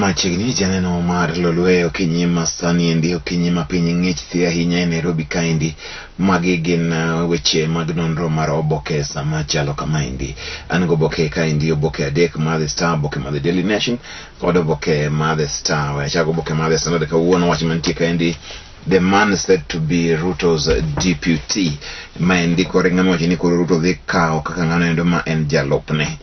Machigni janeno mar Lolwe okinyima sani endi okinyima piny ng'ich thia hinya e Nairobi kaendi. Magi gin weche mag nonro mar Oboke sama chalo kama endi. An go Oboke kaendi, Oboke adek mar The Star, Oboke mar The Daily Nation, kod Oboke mar The Star. Wachago Oboke mar The Star kawuono wach mantie kaendi. The man said to be Ruto's deputy. Maendi kore ng'ama wacho ni koro Ruto dhi kawo kaka ng'ano endo ma en jalupne.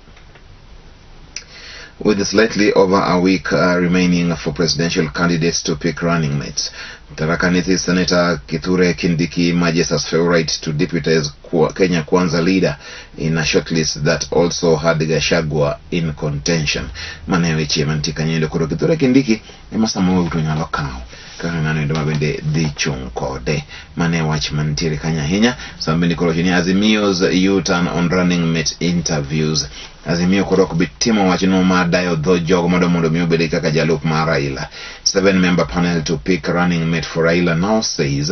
With slightly over a week remaining for presidential candidates to pick running mates, Tharaka-Nithi Senator Kithure Kindiki emerges as favorite to deputize Kenya Kwanza leader in a shortlist that also had Gachagua in contention. Manewe mantika nyendo kuro Kithure Kindiki emasamo Ruto nyalo kawo kaka ng'ano endo mabende dhi chung kode. Mane wach mantiere kanya hinya. Sambeni koro chini Azimio's U-turn on running mate interviews. Azimio koro kubitimo wachino ma dayo dho jogo mondo mi obedi kaka jalup mar Raila. 7-member panel to pick running mate for Raila now says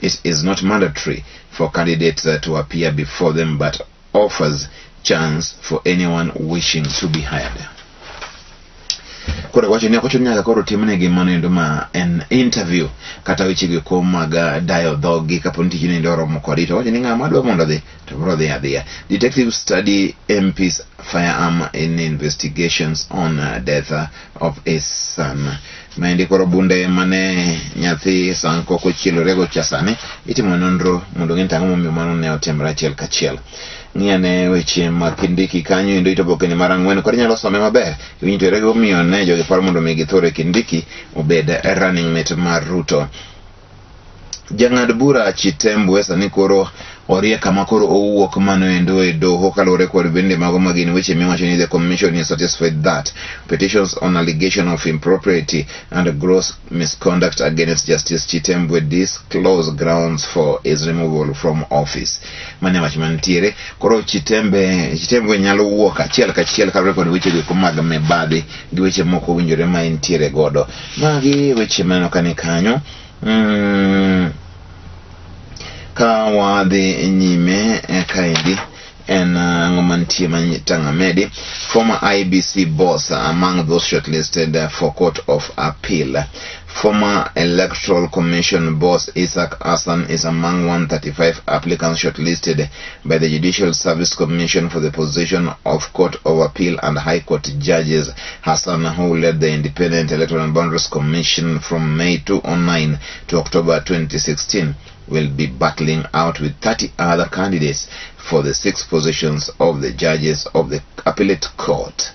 it is not mandatory for candidates to appear before them, but offers chance for anyone wishing to be hired. Kora wacho ni akocho nyaka koro timne gi manendo ma en interview kata weche gi ko maga dayo dhogi kapo niti chini ndoro mokorito wacho ni ng'ama dwa mondo dhi to bro dhi adhiya. Detectives study MP's firearm in investigations on death of a son. Maendi koro bunde mane nyathi sanko kochielorego chasane itimo nonro mondo ng'e tang'o momiyo mano ne otimre achiel kachiel. Ng'iyane weche mag Kindiki kanyo endo Oboke ni mar 4 kod nyalo some maber. Winjore go miyo ne jogi paro mondo mi Kithure Kindiki obed running mate mar Ruto. Jang'ad bura Chitembwe sani koro orie kama koro owuok mano endo e doho kalore kod bende mago magin weche miwacho ni the commission is satisfied that petitions on allegation of impropriety and gross misconduct against Justice Chitembwe disclose grounds for his removal from office. Mane wach mantiere koro Chitembwe nyalo wuok achiel kachiel kalore kod weche go mag mibadhi gi weche moko winjore ma entiere godo. Magi weche maneno kani kanyo. Kawa the nyime kaidi and ngomantie manyitangamedi, former IBC boss among those shortlisted for Court of Appeal. Former Electoral Commission boss Isaac Hassan is among 135 applicants shortlisted by the Judicial Service Commission for the position of Court of Appeal and High Court judges. Hassan, who led the Independent Electoral and Boundaries Commission from May 2009 to October 2016, will be battling out with 30 other candidates for the 6 positions of the judges of the Appellate Court.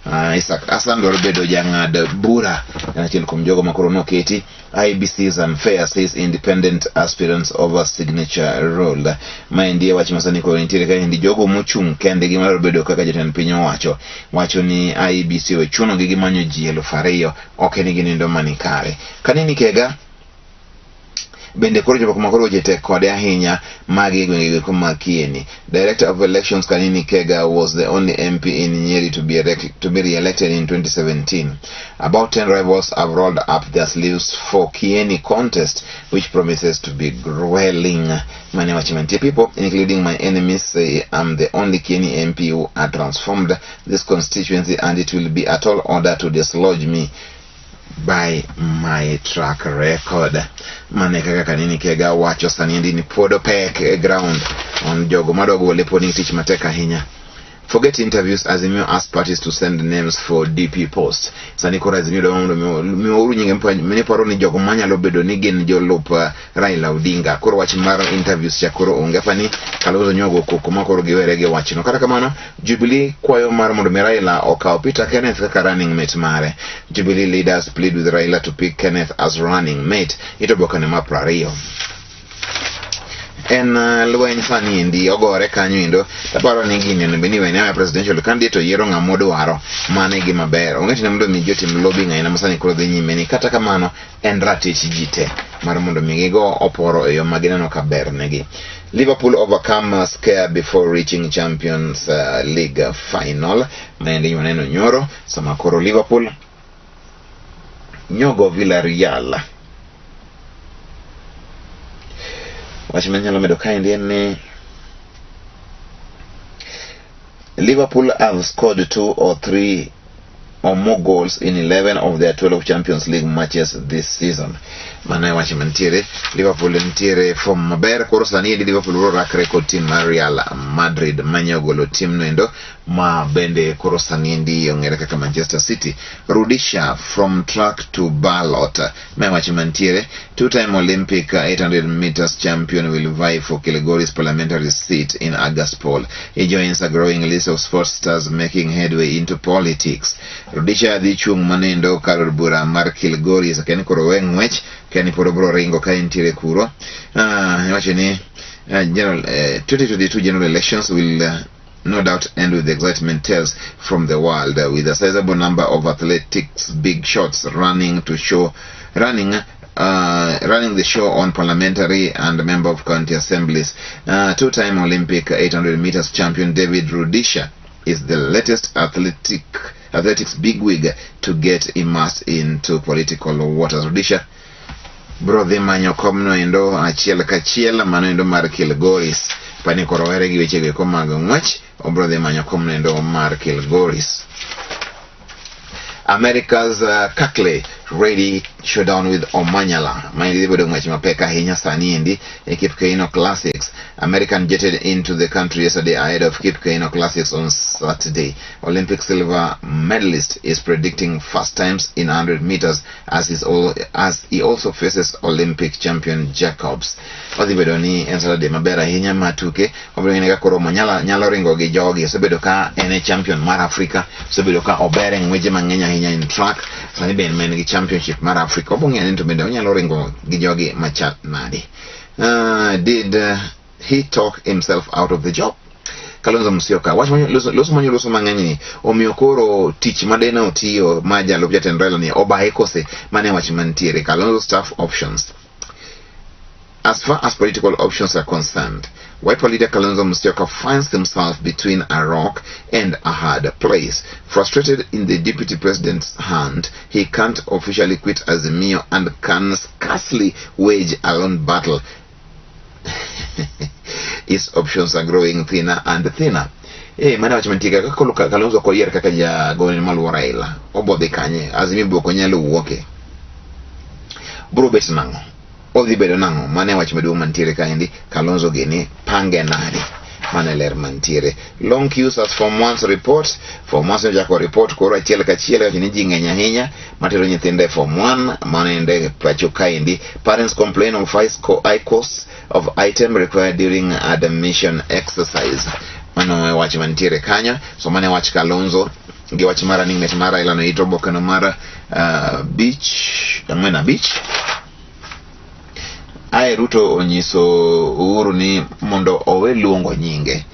Isaac Hassan Dorbedo jang'ad bura achiel kuom jogo makoro noketi. IBC is unfair, says independent aspirants over signature role. Maendi wach masani koro nitiere kaendi jogo mochung' kende gi mar bedo kaka jatend piny owacho wacho ni IBC ochuno gi gimanyo ji 2,000 ok en ginindo manikare. Kanini kega bende koro jogo makoro jete kode ahinya magi gwenge kuma Kieni. Director of Elections Kanini Kega was the only MP in Nyeri to be re-elected in 2017. About 10 rivals have rolled up their sleeves for Kieni contest, which promises to be grueling. Many wachimantie people, including my enemies, say I'm the only Kieni MP who had transformed this constituency, and it will be a tall order to dislodge me by my track record. Mane kaka Kanini Kega wacho sani endi ni podo pek ground on jogo madogo lepo ni tich mateka hinya. Forget interviews, Azimio asked parties to send names for DP posts. Sani kora Azimio do miwauru nyinge mniparo ni jogo manyalo bedo ni gin jolup Raila Odinga. Koro wach mar interviews cha koro onge pani Kalonzo Nyogo kuma koro giwerege wachino. Kata kamano Jubilee kwayo mar mondo Raila okaw Peter Kenneth kaka running mate mare. Jubilee leaders plead with Raila to pick Kenneth as running mate. Oboke ni mar 20. En lweny sani endi ogore kanyo endo taparo ni gini ne beni wene presidential candidate yiero ng'amo dwaro mane gima ber ong'e ni mondo mi jotim lobbying aina masani koro dhi nyime ni kata kamano en ratich jite mar mondo mi gigo oporo e yo magineno ka ber negi. Liverpool overcome scare before reaching Champions League final. Maendi maneno nyoro sama koro Liverpool nyogo Villarreal. Wachimanyalo medo kaendi en ni Liverpool have scored 2 or 3 or more goals in 11 of their 12 Champions League matches this season. Mana wachi mantiere Liverpool ntiere from maber koro sani Liverpool ro rak record team Real Madrid manyogolo team nendo ma bende koro sani ndi ongere kaka Manchester City. Rudisha from track to ballot. Mana wachi mantiere two-time Olympic 800 meters champion will vie for Kilgore's parliamentary seat in August poll. He joins a growing list of sports stars making headway into politics. Rudisha di chung manendo karol bura mar Kilgore sakeni koro wengwech kani porobro ringo ka intire kuro. General 2022 general elections will no doubt end with excitement tales from the world, with a sizable number of athletics big shots running the show on parliamentary and member of county assemblies. Two-time Olympic 800 meters champion David Rudisha is the latest athletics bigwig to get immersed into political waters. Rudisha brother manyo komno endo achiel kachiel mano endo mar Kilgoris pani korowere gi weche go mag ngwech o brother manyo komno endo mar Kilgoris. America's Kakle ready showdown with Omanyala. Mind the ngwech mapeka hinya sani endi Cape Keino Classics. American jetted into the country yesterday ahead of Cape Keino Classics on Saturday. Olympic silver medalist is predicting fast times in 100 meters as he also faces Olympic champion Jacobs. Odibedoni ensala de mabera hinya matuke obrenga ka koro Omanyala nyalo ringo gi jogi sebedo ka ene champion mar Africa sebedo ka obere ngweje mangenya hinya in track sani ben men gi championship mar Africa obonge into bende onyalo ringo gi jogi machat nadi. Did he talk himself out of the job? Kalonzo Musyoka loso mang'eny omiyo koro tich madena otiyo ma jalup jatend Raila ni obaye kose mane wach mantiere Kalonzo staff options. As far as political options are concerned, Wiper leader Kalonzo Musyoka finds himself between a rock and a hard place. Frustrated in the deputy president's hand, he can't officially quit Azimio and can scarcely wage a lone battle. His options are growing thinner and thinner. Mana wachimantika kakoluka Kalonzo koyer kaka ja goni maluwa Raila obodhi kanye Azimio boko nyalo wuoke bro bet nango odhi bedo nango mane wach maduong' mantiere kaendi Kalonzo gini pange nadi mane ler mantiere. Long queues as from once report from once jako report koro achiel kachiel ni ji ng'eny ahinya matero nyithinde from one mane ende pacho kaendi. Parents complain of high costs of item required during admission exercise. Mano wach mantiere kanyo so mane wach Kalonzo gi wach mara ning net mara ilano ito Oboke no mara beach ang'wena beach Ae Ruto onyiso Uhuru ni mondo owe luongo nyinge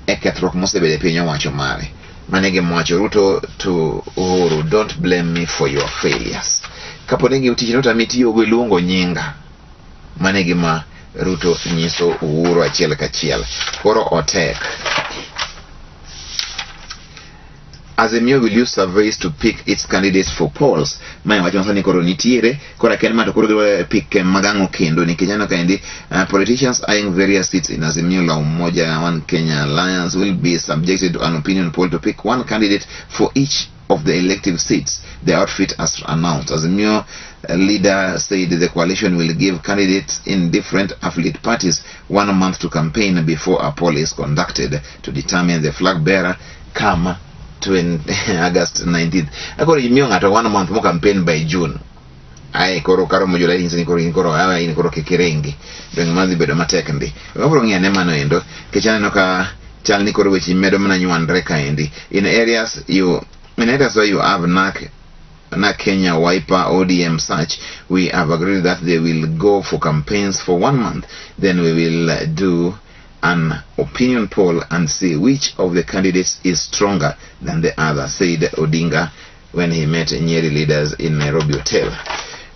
e kethruok mosebede piny owacho mare. Mane gimwacho Ruto to Uhuru, don't blame me for your failures. Kaponi gi utich nota mitiyo go luongo nyinga. Mane gima Ruto nyiso Uhuru achiel kachiel. Koro otek. Azimio will use surveys to pick its candidates for polls. Maya wachonsa ni koro nitiere kora ken mato koro pick magango kendo ni Kenyano kaendi. Politicians eyeing various seats in Azimio la Umoja One Kenya Alliance will be subjected to an opinion poll to pick one candidate for each of the elective seats. The outfit has announced. Azimio leader said the coalition will give candidates in different affiliate parties 1 month to campaign before a poll is conducted to determine the flag bearer come August 19th. Akoro imiyo ngato 1 month mo campaign by June. Ai koro karo mo Julai ni koro awa ni koro kekerengi. Dong madhi bedo matek ndi. Wabro ng'ane mano endo. Kechana no ka chal ni koro wechi medo mana nywandre kaendi. In areas where you have na Kenya Wiper ODM such, we have agreed that they will go for campaigns for 1 month. Then we will do an opinion poll and see which of the candidates is stronger than the other, said Odinga when he met Nyeri leaders in Nairobi Hotel.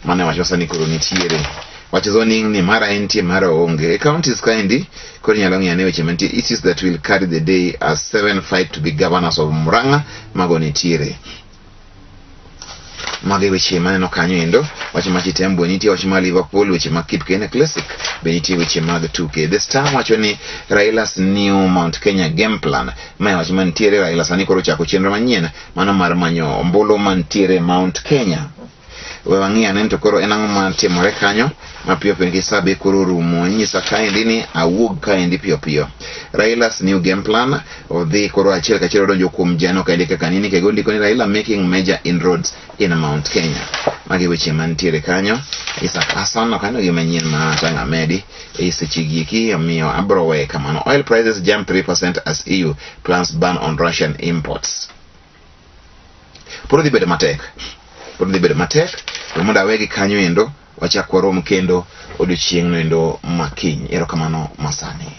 Mana wachosa ni kuro nitiere wachizoning ni mara enti mara onge counties kaendi kuri nyalongi ya newe chimenti it is that will carry the day as 7 fight to be governors of Murang'a mago nitiere. mage weche maneno kanyo endo, wacho machitembo nitie wacho ma Liverpool, weche ma Kip Kene Classic, be nitie weche mag tuke. The Star wacho ni Raila's new Mount Kenya game plan, ma wacho mantiere Raila sani koro chako chenro manyien mano mar manyo ombulu mantiere Mount Kenya. We wang'ia nento koro enang'o matimore kanyo mapiyo piyo nikech sabe koro rumo. Nyisa kaendi ni awuog kaendi piyo piyo. Raila's new game plan odhi koro achiel kachiel odonjo kuom jano kaendi kaka nini kego ndiko ni Raila making major inroads in Mount Kenya. Magi weche mantiere kanyo. Isaac Hassan kanyo gi manyien ma tanga medi seche giki omiyo abro we kamano. Oil prices jump 3% as EU plans ban on Russian imports. Puro dhi bedo matek mondo awegi kanyo endo wachak warom kendo odiochieng' no endo makiny. Erokamano masani.